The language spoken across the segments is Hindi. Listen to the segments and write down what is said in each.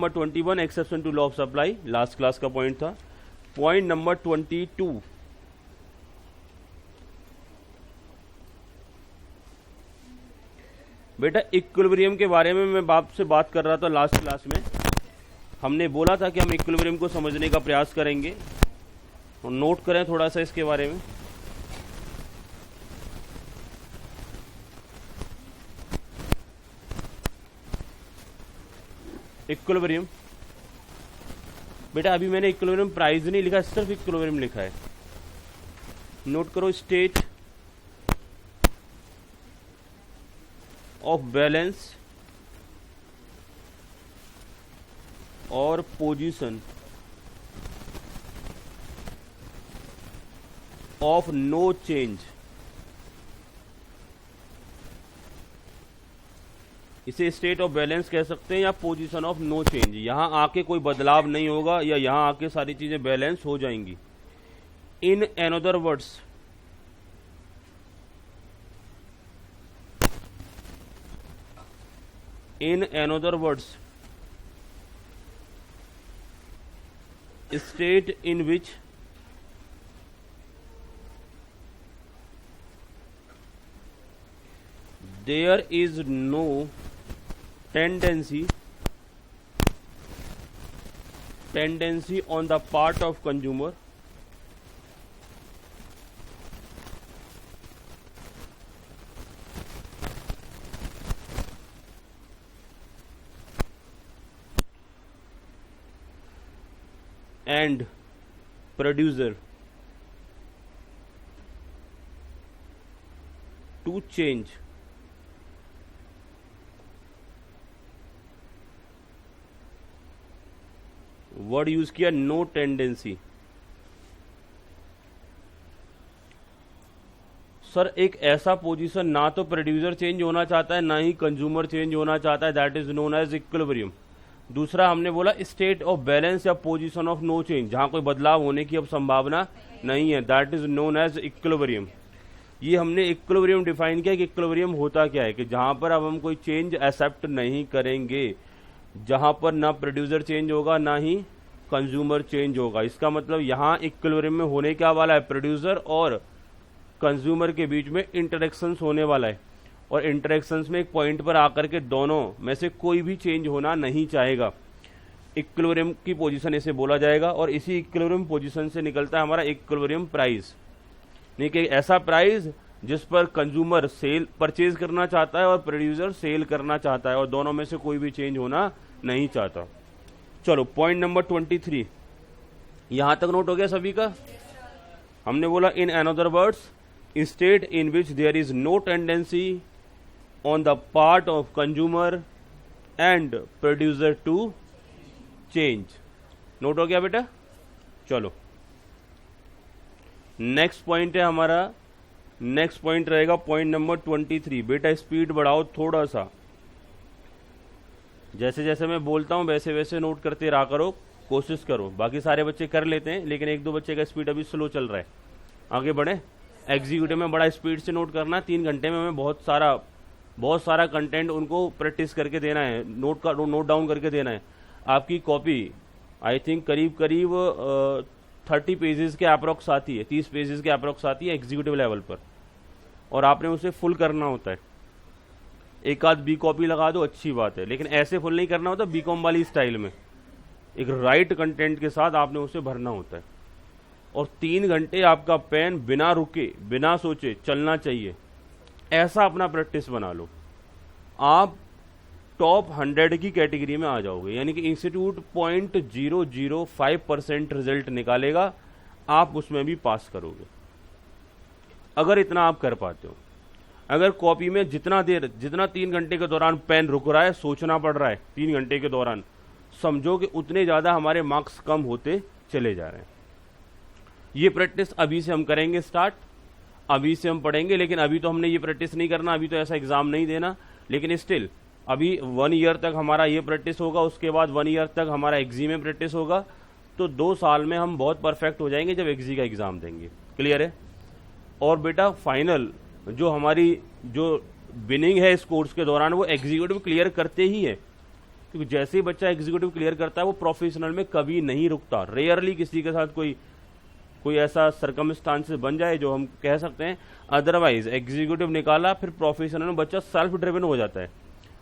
Number 21 exception to law of supply, last class का पॉइंट था। पॉइंट नंबर 22, बेटा इक्विलिब्रियम के बारे में मैं आपसे बात कर रहा था लास्ट क्लास में। हमने बोला था कि हम इक्विलिब्रियम को समझने का प्रयास करेंगे, और नोट करें थोड़ा सा इसके बारे में। इक्विलिब्रियम, बेटा अभी मैंने इक्विलिब्रियम प्राइस नहीं लिखा, सिर्फ इक्विलिब्रियम लिखा है। नोट करो, स्टेट ऑफ बैलेंस और पोजीशन ऑफ नो चेंज, इसे स्टेट ऑफ बैलेंस कह सकते हैं या पोजीशन ऑफ नो चेंज। यहां आके कोई बदलाव नहीं होगा या यहां आके सारी चीजें बैलेंस हो जाएंगी। इन another words, state in which there is no tendency on the part of consumer and producer to change word use किया नो टेंडेंसी। सर एक ऐसा पोजीशन ना तो प्रोड्यूसर चेंज होना चाहता है ना ही कंज्यूमर चेंज होना चाहता है, that is known as equilibrium. दूसरा हमने बोला स्टेट ऑफ बैलेंस या पोजीशन ऑफ नो चेंज, जहां कोई बदलाव होने की अब संभावना नहीं है, that is known as equilibrium. ये हमने इक्विलिब्रियम डिफाइन किया कि इक्विलिब्रियम होता क्या है, कि जहां पर अब हम कोई चेंज एक्सेप्ट नहीं करेंगे, जहां पर ना प्रोड्यूसर चेंज होगा ना ही कंज्यूमर चेंज होगा। इसका मतलब यहां इक्विलिब्रियम में होने क्या वाला है, प्रोड्यूसर और कंज्यूमर के बीच में इंटरेक्शंस होने वाला है, और इंटरेक्शंस में एक पॉइंट पर आकर के दोनों में से कोई भी चेंज होना नहीं चाहेगा। इक्विलिब्रियम की पोजीशन इसे बोला जाएगा, और इसी इक्विलिब्रियम पोजीशन से निकलता है हमारा इक्विलिब्रियम प्राइस। नहीं कि ऐसा प्राइस जिस पर कंज्यूमर सेल परचेज करना चाहता है और प्रोड्यूसर सेल करना चाहता है, और दोनों में से कोई भी चेंज होना नहीं चाहता। चलो पॉइंट नंबर 23, यहां तक नोट हो गया सभी का। हमने बोला in another words state in which there is no tendency on the part of consumer and producer to change. Note हो गया बेटा। चलो नेक्स्ट पॉइंट है हमारा, नेक्स्ट पॉइंट रहेगा पॉइंट नंबर 23। बेटा स्पीड बढ़ाओ थोड़ा सा, जैसे जैसे मैं बोलता हूं वैसे वैसे नोट करते रहा करो, कोशिश करो। बाकी सारे बच्चे कर लेते हैं, लेकिन एक दो बच्चे का स्पीड अभी स्लो चल रहा है। आगे बढ़े। एग्जीक्यूटिव में बड़ा स्पीड से नोट करना है। 3 घंटे में हमें बहुत सारा कंटेंट उनको प्रैक्टिस करके देना है, नोट डाउन करके देना है। आपकी कॉपी आई थिंक करीब 30 पेजेस के अप्रोक्स आती है, 30 पेजेस के अप्रोक्स आती है एग्जीक्यूटिव लेवल पर, और आपने उसे फुल करना होता है। एक आध बी कॉपी लगा दो अच्छी बात है, लेकिन ऐसे फुल नहीं करना होता बीकॉम वाली स्टाइल में। एक राइट कंटेंट के साथ आपने उसे भरना होता है, और 3 घंटे आपका पेन बिना रुके बिना सोचे चलना चाहिए। ऐसा अपना प्रैक्टिस बना लो, आप टॉप 100 की कैटेगरी में आ जाओगे, यानी कि इंस्टीट्यूट 0.005% रिजल्ट निकालेगा, आप उसमें भी पास करोगे अगर इतना आप कर पाते हो। अगर कॉपी में जितना 3 घंटे के दौरान पेन रुक रहा है, सोचना पड़ रहा है 3 घंटे के दौरान, समझो कि उतने ज्यादा हमारे मार्क्स कम होते चले जा रहे हैं। ये प्रैक्टिस अभी से हम करेंगे स्टार्ट, अभी से हम पढ़ेंगे, लेकिन अभी तो हमने ये प्रैक्टिस नहीं करना, अभी तो ऐसा एग्जाम नहीं देना। लेकिन स्टिल अभी 1 ईयर तक हमारा ये प्रैक्टिस होगा, उसके बाद 1 ईयर तक हमारा एग्जी में प्रैक्टिस होगा, तो 2 साल में हम बहुत परफेक्ट हो जाएंगे जब एग्जी का एग्जाम देंगे। क्लियर है। और बेटा फाइनल जो हमारी जो विनिंग है इस कोर्स के दौरान, वो एग्जीक्यूटिव क्लियर करते ही है। क्योंकि जैसे ही बच्चा एग्जीक्यूटिव क्लियर करता है वो प्रोफेशनल में कभी नहीं रुकता। रेयरली किसी के साथ कोई ऐसा सर्कमस्टांसेस बन जाए जो हम कह सकते हैं, अदरवाइज एग्जीक्यूटिव निकाला फिर प्रोफेशनल में बच्चा सेल्फ ड्रिवन हो जाता है।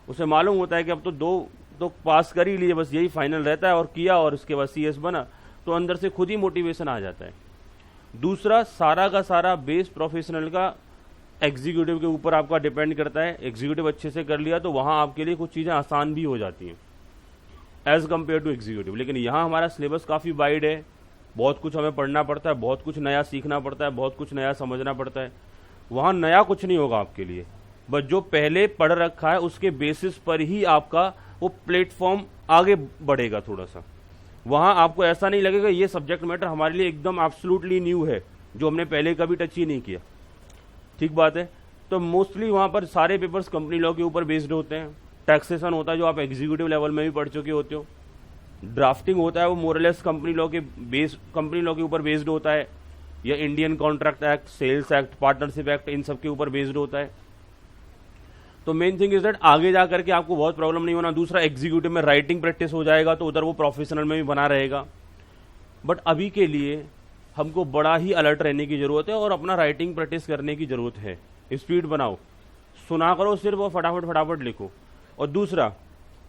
उसे मालूम होता है कि अब तो 2 तो पास कर ही लिए, बस यही फाइनल रहता है, और किया और उसके बाद CS बना, तो अंदर से खुद ही मोटिवेशन आ जाता है। दूसरा, सारा का सारा बेस प्रोफेशनल का एग्जीक्यूटिव के ऊपर आपका डिपेंड करता है। एग्जीक्यूटिव अच्छे से कर लिया तो वहां आपके लिए कुछ चीजें आसान भी हो जाती हैं एज कम्पेयर टू एग्जीक्यूटिव। लेकिन यहाँ हमारा सिलेबस काफी वाइड है, बहुत कुछ हमें पढ़ना पड़ता है, बहुत कुछ नया सीखना पड़ता है, बहुत कुछ नया समझना पड़ता है। वहां नया कुछ नहीं होगा आपके लिए, बस जो पहले पढ़ रखा है उसके बेसिस पर ही आपका वो प्लेटफॉर्म आगे बढ़ेगा थोड़ा सा। वहां आपको ऐसा नहीं लगेगा ये सब्जेक्ट मैटर हमारे लिए एकदम एब्सोल्युटली न्यू है, जो हमने पहले कभी टच ही नहीं किया। ठीक बात है। तो मोस्टली वहां पर सारे पेपर्स कंपनी लॉ के ऊपर बेस्ड होते हैं। टैक्सेशन होता है जो आप एग्जीक्यूटिव लेवल में भी पढ़ चुके होते हो। ड्राफ्टिंग होता है वो मोरलेस कंपनी लॉ के ऊपर बेस्ड होता है, या Indian contract act, sales act, partnership act, इन सब के ऊपर बेस्ड होता है। तो मेन थिंग इज दैट आगे जाकर के आपको बहुत प्रॉब्लम नहीं होना। दूसरा, एग्जीक्यूटिव में राइटिंग प्रैक्टिस हो जाएगा तो उधर वो प्रोफेशनल में भी बना रहेगा। बट अभी के लिए हमको बड़ा ही अलर्ट रहने की जरूरत है और अपना राइटिंग प्रैक्टिस करने की जरूरत है। स्पीड बनाओ, सुना करो सिर्फ और फटाफट फटाफट लिखो। और दूसरा,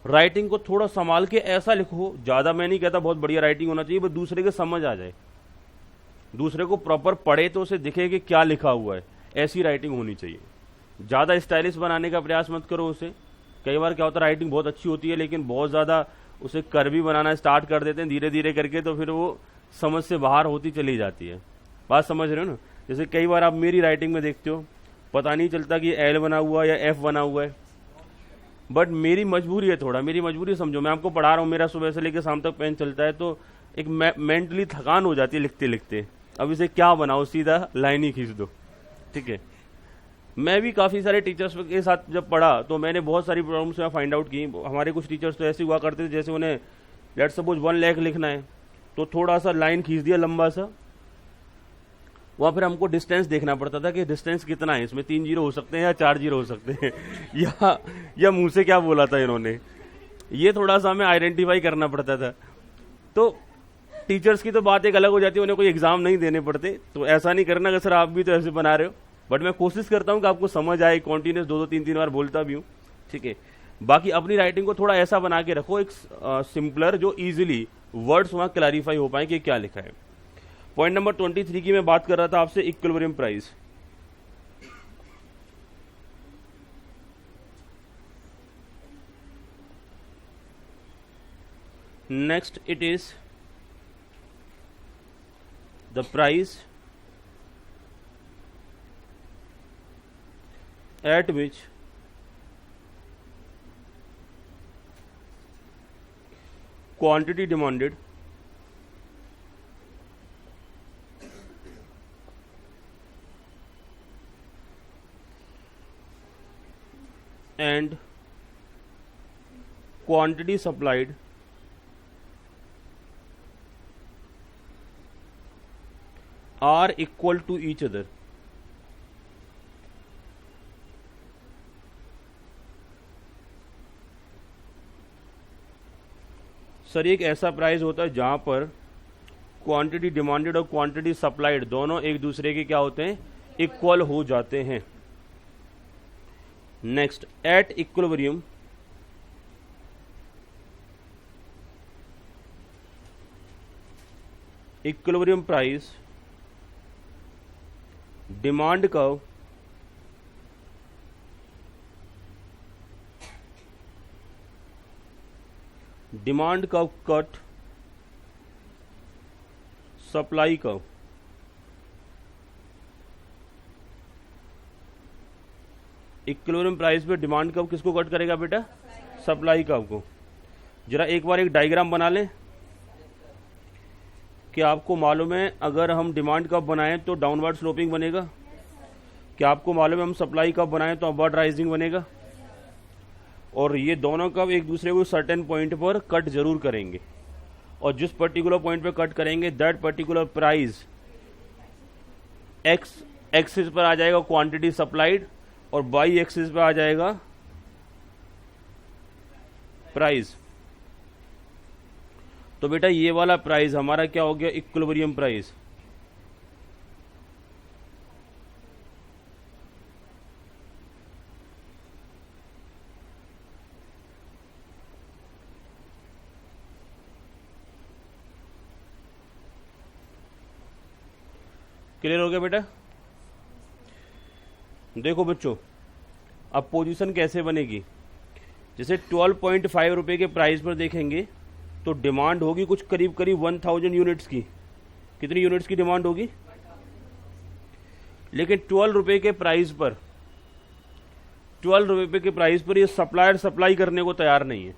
राइटिंग को थोड़ा संभाल के ऐसा लिखो, ज्यादा मैं नहीं कहता बहुत बढ़िया राइटिंग होना चाहिए, बस दूसरे के समझ आ जाए, दूसरे को प्रॉपर पढ़े तो उसे दिखे कि क्या लिखा हुआ है, ऐसी राइटिंग होनी चाहिए। ज्यादा स्टाइलिश बनाने का प्रयास मत करो उसे। कई बार क्या होता है, राइटिंग बहुत अच्छी होती है लेकिन बहुत ज्यादा उसे कर्वी बनाना स्टार्ट कर देते हैं धीरे धीरे करके, तो फिर वो समझ से बाहर होती चली जाती है। बात समझ रहे हो ना? जैसे कई बार आप मेरी राइटिंग में देखते हो, पता नहीं चलता कि L बना हुआ है या F बना हुआ है, बट मेरी मजबूरी है, थोड़ा मेरी मजबूरी समझो। मैं आपको पढ़ा रहा हूँ, मेरा सुबह से लेकर शाम तक पेन चलता है, तो एक मेंटली थकान हो जाती है लिखते लिखते। अब इसे क्या बनाओ, सीधा लाइन ही खींच दो। ठीक है। मैं भी काफी सारे टीचर्स के साथ जब पढ़ा तो मैंने बहुत सारी प्रॉब्लम्स फाइंड आउट की। हमारे कुछ टीचर्स तो ऐसे हुआ करते थे जैसे उन्हें लेट्स सपोज 1 लाख लिखना है तो थोड़ा सा लाइन खींच दिया लंबा सा, वहां फिर हमको डिस्टेंस देखना पड़ता था कि डिस्टेंस कितना है, इसमें 3 जीरो हो सकते हैं या 4 जीरो हो सकते हैं या मुंह से क्या बोला था इन्होंने, ये थोड़ा सा हमें आइडेंटिफाई करना पड़ता था। तो टीचर्स की तो बात एक अलग हो जाती है, उन्हें कोई एग्जाम नहीं देने पड़ते, तो ऐसा नहीं करना कि सर आप भी तो ऐसे बना रहे हो। बट मैं कोशिश करता हूं कि आपको समझ आए, कॉन्टिन्यूस 2-3 बार बोलता भी हूं। ठीक है। बाकी अपनी राइटिंग को थोड़ा ऐसा बना के रखो, एक सिंपलर, जो इजीली वर्ड्स वहां क्लैरिफाई हो पाए कि क्या लिखा है। पॉइंट नंबर 23 की मैं बात कर रहा था आपसे, equilibrium price. Next it is the price at which quantity demanded and quantity supplied are equal to each other। Sir एक ऐसा प्राइस होता है जहां पर क्वांटिटी डिमांडेड और क्वांटिटी सप्लाइड दोनों एक दूसरे के क्या होते हैं, इक्वल हो जाते हैं। Next, eight equilibrium price demand curve cut supply curve. Equilibrium price पे डिमांड कर्व किसको कट करेगा बेटा, सप्लाई कर्व को। जरा एक बार एक डायग्राम बना लें कि आपको मालूम है अगर हम डिमांड कर्व बनाएं तो डाउनवर्ड स्लोपिंग बनेगा, क्या आपको मालूम है हम सप्लाई कर्व बनाएं तो अपवर्ड राइजिंग बनेगा, और ये दोनों कर्व एक दूसरे को सर्टेन पॉइंट पर कट जरूर करेंगे, और जिस पर्टिकुलर पॉइंट पे कट करेंगे that particular price x axis पर आ जाएगा क्वांटिटी सप्लाइड, और वाई एक्सिस पे आ जाएगा प्राइस। तो बेटा ये वाला प्राइस हमारा क्या हो गया, इक्विलिब्रियम प्राइस। क्लियर हो गया बेटा। देखो बच्चों, अब पोजीशन कैसे बनेगी, जैसे 12.5 रुपए के प्राइस पर देखेंगे तो डिमांड होगी कुछ करीब करीब 1000 यूनिट्स की। कितनी यूनिट्स की डिमांड होगी? लेकिन 12 रुपए के प्राइस पर, 12 रुपए के प्राइस पर ये सप्लायर सप्लाई करने को तैयार नहीं है।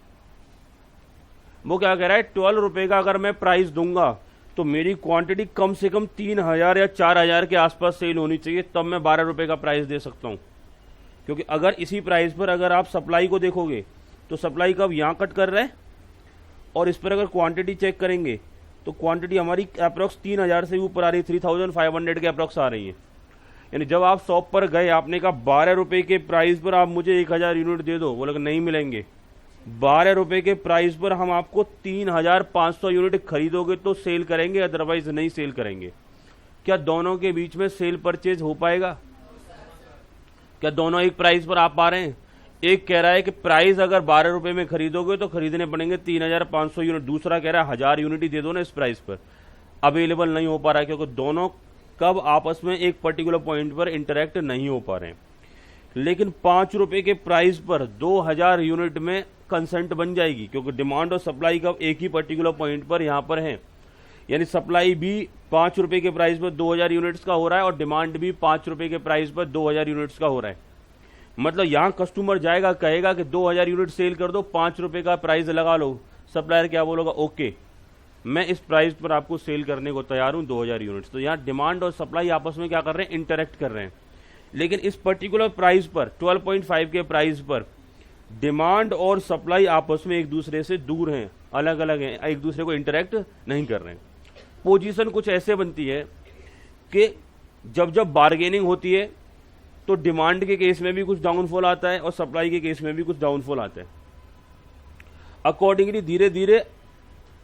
वो क्या कह रहा है, 12 रुपए का अगर मैं प्राइस दूंगा तो मेरी क्वांटिटी कम से कम 3000 या 4000 के आसपास सेल होनी चाहिए, तब मैं 12 रुपए का प्राइस दे सकता हूं। क्योंकि अगर इसी प्राइस पर अगर आप सप्लाई को देखोगे तो सप्लाई कब यहां कट कर रहा है, और इस पर अगर क्वांटिटी चेक करेंगे तो क्वांटिटी हमारी अप्रॉक्स 3000 से ऊपर आ रही है, 3500 के अप्रॉक्स आ रही है। यानी जब आप शॉप पर गए, आपने कहा 12 रुपए के प्राइस पर आप मुझे 1000 यूनिट दे दो, बोला नहीं मिलेंगे। 12 रुपए के प्राइस पर हम आपको 3500 यूनिट खरीदोगे तो सेल करेंगे, अदरवाइज नहीं सेल करेंगे। क्या दोनों के बीच में सेल परचेज हो पाएगा? क्या दोनों एक प्राइस पर आ पा रहे हैं? एक कह रहा है कि प्राइस अगर 12 रुपए में खरीदोगे तो खरीदने पड़ेंगे 3500 यूनिट, दूसरा कह रहा है 1000 यूनिट ही दे दो ना इस प्राइस पर। अवेलेबल नहीं हो पा रहा है क्योंकि दोनों कब आपस में एक पर्टिकुलर पॉइंट पर इंटरेक्ट नहीं हो पा रहे हैं। लेकिन 5 रुपए के प्राइस पर 2000 यूनिट में कंसेंट बन जाएगी, क्योंकि डिमांड और सप्लाई का एक ही पर्टिकुलर पॉइंट पर यहां पर है। यानी सप्लाई भी 5 रुपए के प्राइस पर 2000 यूनिट्स का हो रहा है और डिमांड भी 5 रुपए के प्राइस पर 2000 यूनिट्स का हो रहा है। मतलब यहां कस्टमर जाएगा, कहेगा कि 2000 यूनिट सेल कर दो, 5 रुपए का प्राइस लगा लो। सप्लायर क्या बोलेगा, ओके मैं इस प्राइस पर आपको सेल करने को तैयार हूं 2000 यूनिट्स। तो यहां डिमांड और सप्लाई आपस में क्या कर रहे हैं, इंटरेक्ट कर रहे हैं। लेकिन इस पर्टिकुलर प्राइस पर 12.5 के प्राइस पर डिमांड और सप्लाई आपस में एक दूसरे से दूर हैं, अलग अलग हैं, एक दूसरे को इंटरेक्ट नहीं कर रहे हैं। पोजीशन कुछ ऐसे बनती है कि जब जब बार्गेनिंग होती है तो डिमांड के केस में भी कुछ डाउनफॉल आता है और सप्लाई के केस में भी कुछ डाउनफॉल आता है। अकॉर्डिंगली धीरे धीरे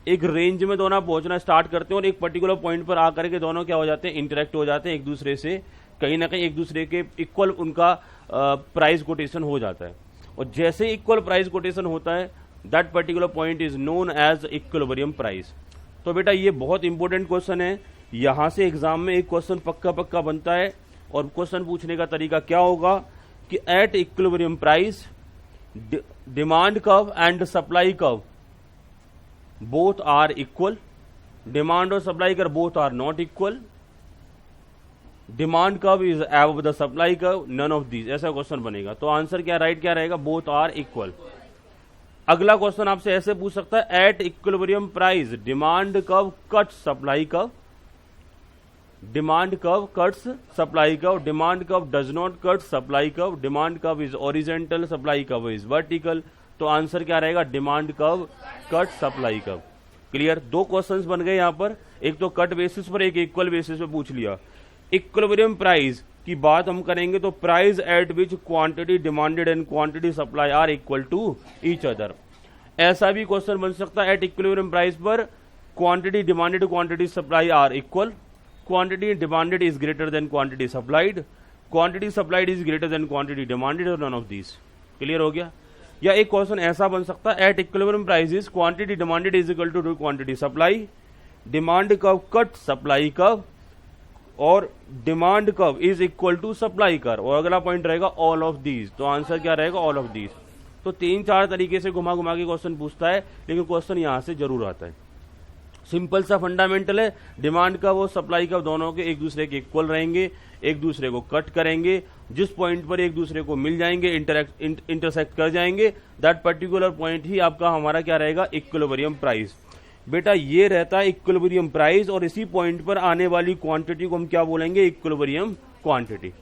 एक रेंज में दोनों पहुंचना स्टार्ट करते हैं और एक पर्टिकुलर पॉइंट पर आकर के दोनों क्या हो जाते हैं, इंटरेक्ट हो जाते हैं एक दूसरे से, कहीं ना कहीं एक दूसरे के इक्वल उनका प्राइस कोटेशन हो जाता है। और जैसे इक्वल प्राइस कोटेशन होता है, that particular point is known as equilibrium price. तो बेटा ये बहुत इंपॉर्टेंट क्वेश्चन है, यहां से एग्जाम में एक क्वेश्चन पक्का पक्का बनता है। और क्वेश्चन पूछने का तरीका क्या होगा कि at equilibrium price demand curve and supply curve both are equal, demand और supply curve both are not equal, demand curve is above the supply curve, none of these, ऐसा क्वेश्चन बनेगा। तो आंसर क्या राइट क्या रहेगा, बोथ आर इक्वल। अगला क्वेश्चन आपसे ऐसे पूछ सकता है, at equilibrium price demand curve cuts supply curve, demand curve cuts supply curve, demand curve does not cut supply curve, demand curve is horizontal, supply curve is vertical. तो आंसर क्या रहेगा, demand curve cut supply curve. Clear, दो क्वेश्चंस बन गए यहां पर, एक तो कट बेसिस पर, एक इक्वल बेसिस पे पूछ लिया। इक्विलिब्रियम प्राइस की बात हम करेंगे तो price at which quantity demanded and quantity supply are equal to each other. ऐसा भी क्वेश्चन बन सकता है, एट इक्विलिब्रियम प्राइस पर quantity demanded quantity supply are equal, quantity demanded is greater than quantity supplied, quantity supplied is greater than quantity demanded, और नन ऑफ दीज। क्लियर हो गया। या एक क्वेश्चन ऐसा बन सकता है, at equilibrium prices quantity demanded is equal to quantity supply, demand curve cut supply curve, और demand curve is equal to supply curve, और अगला पॉइंट रहेगा ऑल ऑफ दीज। तो आंसर क्या रहेगा, ऑल ऑफ दीज। तो 3-4 तरीके से घुमा घुमा के क्वेश्चन पूछता है, लेकिन क्वेश्चन यहां से जरूर आता है। सिंपल सा फंडामेंटल है, डिमांड का वो सप्लाई का दोनों के एक दूसरे के इक्वल रहेंगे, एक दूसरे को कट करेंगे, जिस पॉइंट पर एक दूसरे को मिल जाएंगे, इंटरसेक्ट कर जाएंगे, दैट पर्टिकुलर पॉइंट ही आपका हमारा क्या रहेगा, इक्विलिब्रियम प्राइस। बेटा ये रहता है इक्विलिब्रियम प्राइस, और इसी पॉइंट पर आने वाली क्वांटिटी को हम क्या बोलेंगे, इक्विलिब्रियम क्वांटिटी।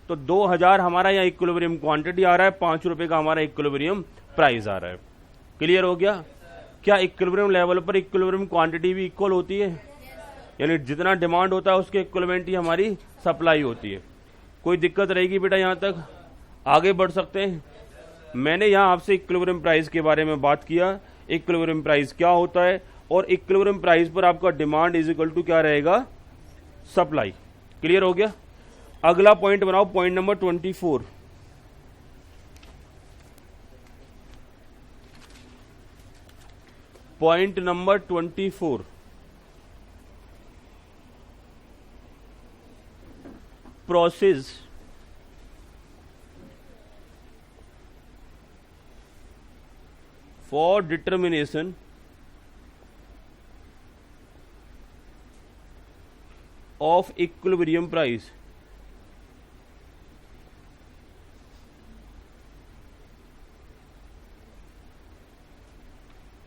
तो 2000 हमारा यहाँ इक्विलिब्रियम क्वांटिटी आ रहा है, 5 रुपए का हमारा इक्विलिब्रियम प्राइस आ रहा है। क्लियर हो गया। क्या इक्विलिब्रियम लेवल पर इक्विलिब्रियम क्वांटिटी भी इक्वल होती है, यानी जितना डिमांड होता है उसके इक्विवेलेंट ही हमारी सप्लाई होती है। कोई दिक्कत रहेगी बेटा, यहां तक आगे बढ़ सकते हैं। मैंने यहां आपसे इक्विलिब्रियम प्राइस के बारे में बात किया, इक्विलिब्रियम प्राइस क्या होता है, और इक्विलिब्रियम प्राइस पर आपका डिमांड इज इक्वल टू क्या रहेगा, सप्लाई। क्लियर हो गया। अगला पॉइंट बनाओ, point number 24। Point number 24, process for determination of equilibrium price।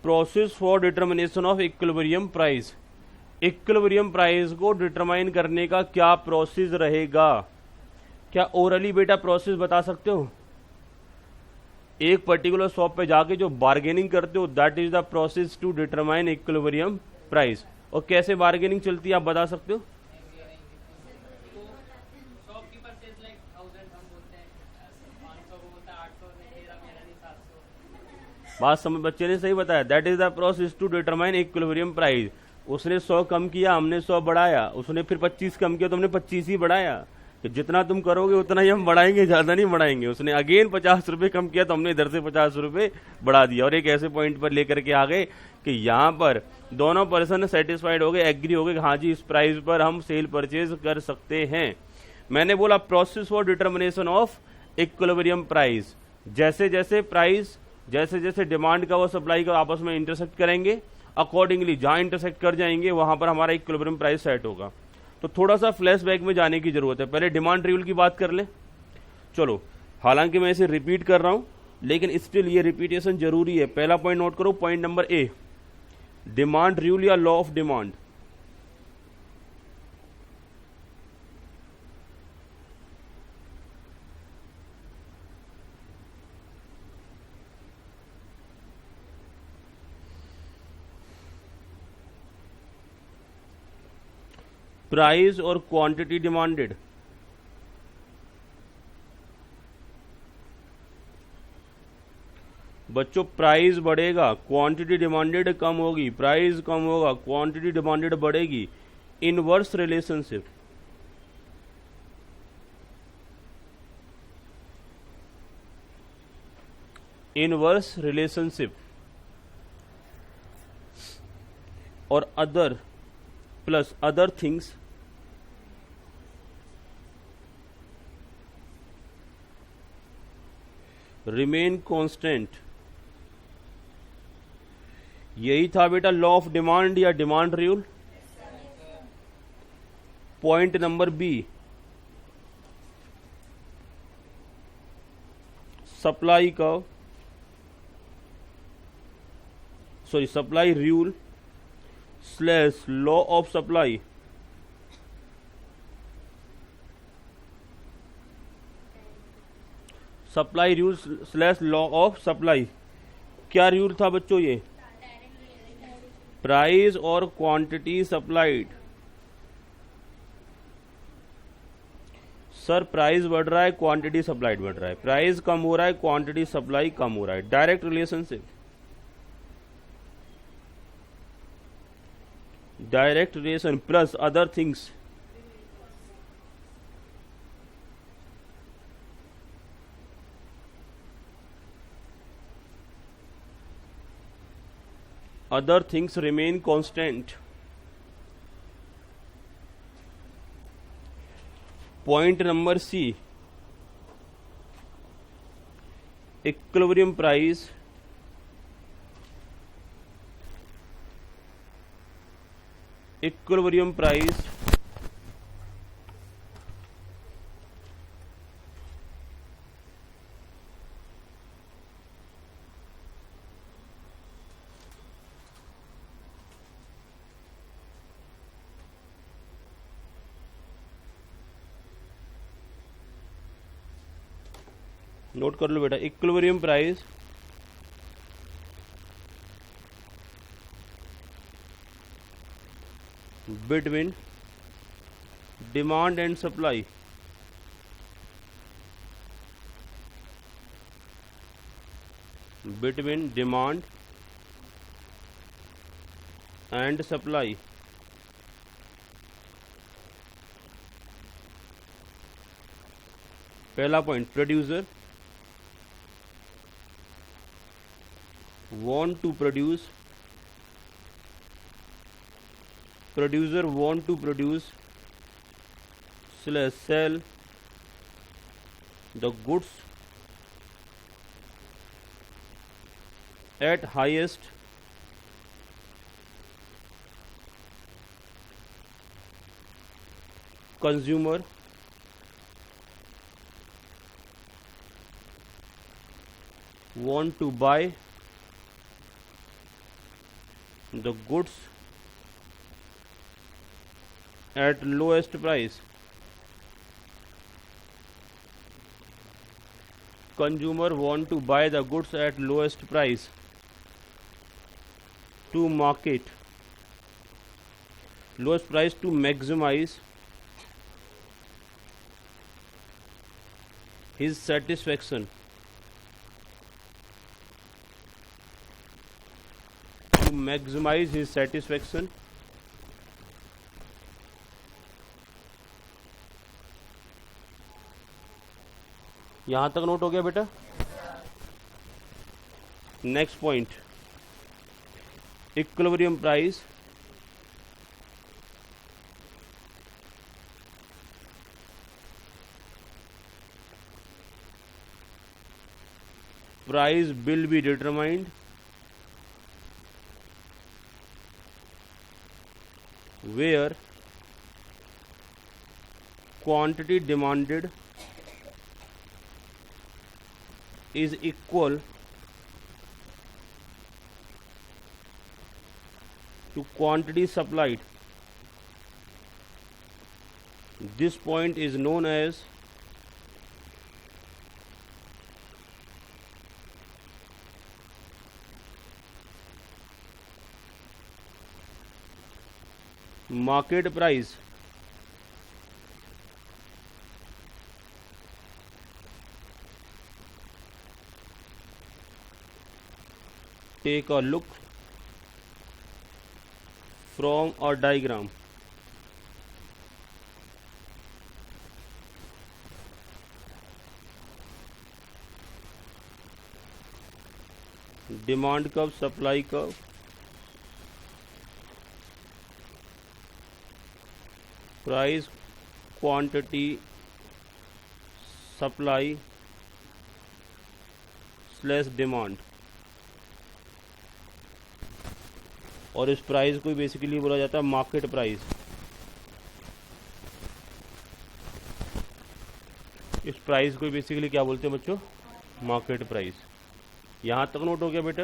Process for determination of equilibrium price. Equilibrium price को डिटरमाइन करने का क्या प्रोसेस रहेगा? क्या ओरली बेटा प्रोसेस बता सकते हो? एक पर्टिकुलर शॉप पे जाके जो बार्गेनिंग करते हो, that is the process to determine equilibrium price. और कैसे बार्गेनिंग चलती है आप बता सकते हो? बात समझ, बच्चे ने सही बताया। That is the process to determine equilibrium price. उसने 100 कम किया, हमने 100 बढ़ाया, उसने फिर 25 कम किया तो हमने 25 ही बढ़ाया। कि जितना तुम करोगे उतना ही हम बढ़ाएंगे, ज्यादा नहीं बढ़ाएंगे। उसने अगेन 50 रुपए कम किया तो हमने इधर से 50 रुपए बढ़ा दिया। और एक ऐसे पॉइंट पर लेकर के आ गए कि यहाँ पर दोनों पर्सन सेटिस्फाइड हो गए, एग्री हो गए कि हाँ जी इस प्राइस पर हम सेल परचेज कर सकते हैं। मैंने बोला process for determination of equilibrium price. जैसे जैसे प्राइस, जैसे जैसे डिमांड का और सप्लाई का आपस में इंटरसेक्ट करेंगे, अकॉर्डिंगली जहां इंटरसेक्ट कर जाएंगे वहां पर हमारा इक्विलिब्रियम प्राइस सेट होगा। तो थोड़ा सा फ्लैशबैक में जाने की जरूरत है। पहले डिमांड रूल की बात कर ले। चलो, हालांकि मैं इसे रिपीट कर रहा हूं लेकिन स्टिल ये रिपीटेशन जरूरी है। पहला पॉइंट नोट करो, point number A, demand rule या लॉ ऑफ डिमांड। प्राइस और क्वांटिटी डिमांडेड। बच्चों प्राइस बढ़ेगा, क्वांटिटी डिमांडेड कम होगी। प्राइस कम होगा, क्वांटिटी डिमांडेड बढ़ेगी। Inverse relationship. इनवर्स रिलेशनशिप और other plus other things remain constant. यही था बेटा लॉ ऑफ डिमांड या demand rule. Point number B, supply curve, sorry supply rule slash law of supply. Supply rule slash law of supply. क्या रूल था बच्चों ये? प्राइस और क्वांटिटी सप्लाइड। सर प्राइस बढ़ रहा है, क्वांटिटी सप्लाइड बढ़ रहा है। प्राइस कम हो रहा है, क्वांटिटी सप्लाई कम हो रहा है। Direct relationship. Direct relation plus other things. other things remain constant. Point number C, equilibrium price note कर लो बेटा, equilibrium price between demand and supply and supply. पहला point, producer want to produce / sell the goods at highest consumer want to buy the goods at lowest price। Consumer want to buy the goods at lowest price to market, lowest price to maximize his satisfaction, to maximize his satisfaction। यहां तक नोट हो गया बेटा। Next point, equilibrium price. Price will be determined where quantity demanded is equal to quantity supplied. This point is known as market price। Take a look from a diagram। Demand curve, supply curve, price, quantity, supply / demand. और इस प्राइस को बेसिकली बोला जाता है मार्केट प्राइस। इस प्राइस को बेसिकली क्या बोलते हैं बच्चों? Market price. यहां तक नोट हो गया बेटा।